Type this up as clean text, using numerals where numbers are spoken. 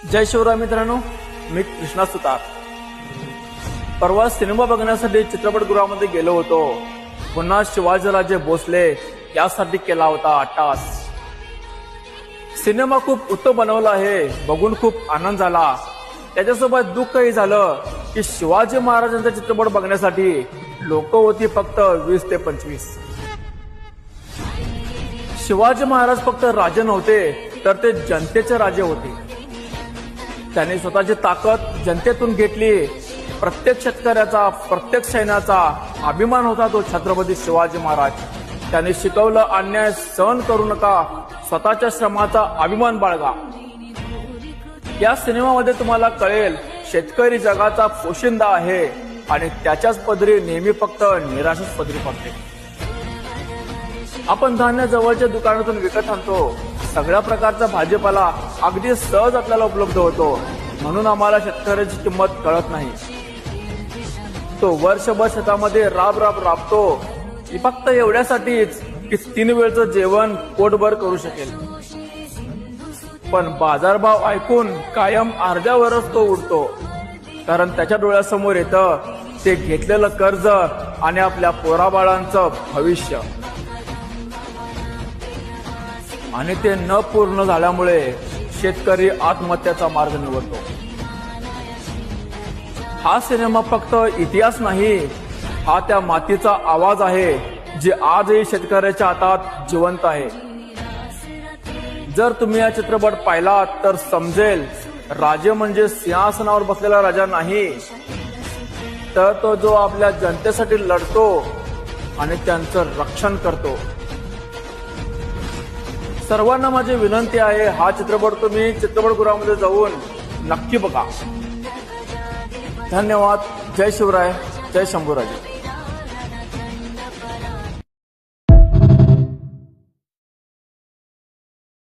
जय शिवराय मित्रांनो, मी कृष्णा सुतार. परवा सिनेमा बघण्यासाठी चित्रपटगृहामध्ये गेलो होतो. पुन्हा शिवाजीराजे भोसले यासाठी केला होता अट्टास. सिनेमा खूप उत्तम बनवला आहे, बघून खूप आनंद झाला. त्याच्यासोबत दुःखही झालं की शिवाजी महाराजांचा चित्रपट बघण्यासाठी लोक होती फक्त 20 ते 25. शिवाजी महाराज फक्त राजे नव्हते, तर ते जनतेचे राजे होते. त्यांनी स्वतःची ताकद जनतेतून घेतली. प्रत्येक शेतकऱ्याचा, प्रत्येक सैन्याचा अभिमान होता तो छत्रपती शिवाजी महाराज. त्यांनी शिकवलं, अन्याय सहन करू नका, स्वतःच्या श्रमाचा अभिमान बाळगा. या सिनेमामध्ये तुम्हाला कळेल, शेतकरी जगाचा पोशिंदा आहे आणि त्याच्याच पदरी नेहमी फक्त निराशच पदरी पडते. आपण धान्य जवळच्या दुकानातून विकत आणतो. सगळ्या प्रकारचा भाजीपाला अगदी सहज आपल्याला उपलब्ध होतो, म्हणून आम्हाला शेतकऱ्याची किंमत कळत नाही. तो वर्षभर शेतामध्ये राबतो फक्त एवढ्यासाठीच की 3 वेळचं जेवण पोटभर करू शकेल. पण बाजारभाव ऐकून कायम अर्ध्यावरच तो उडतो, कारण त्याच्या डोळ्यासमोर येतं ते घेतलेलं कर्ज आणि आपल्या पोराबाळांचं भविष्य. आणि ते न पूर्ण झाल्यामुळे शेतकरी आत्महत्याचा मार्ग निवडतो. हा सिनेमा फक्त इतिहास नाही, हा त्या मातीचा आवाज आहे जे आजही शेतकऱ्याच्या हातात जिवंत आहे. जर तुम्ही हा चित्रपट पाहिला तर समजेल, राजे म्हणजे सिंहासनावर बसलेला राजा नाही, तर तो जो आपल्या जनतेसाठी लढतो आणि त्यांचं रक्षण करतो. सर्वांना माझी विनंती आहे, हा चित्रपट तुम्ही चित्रपटगृहामध्ये जाऊन नक्की बघा. धन्यवाद. जय शिवराय, जय शंभूराजे.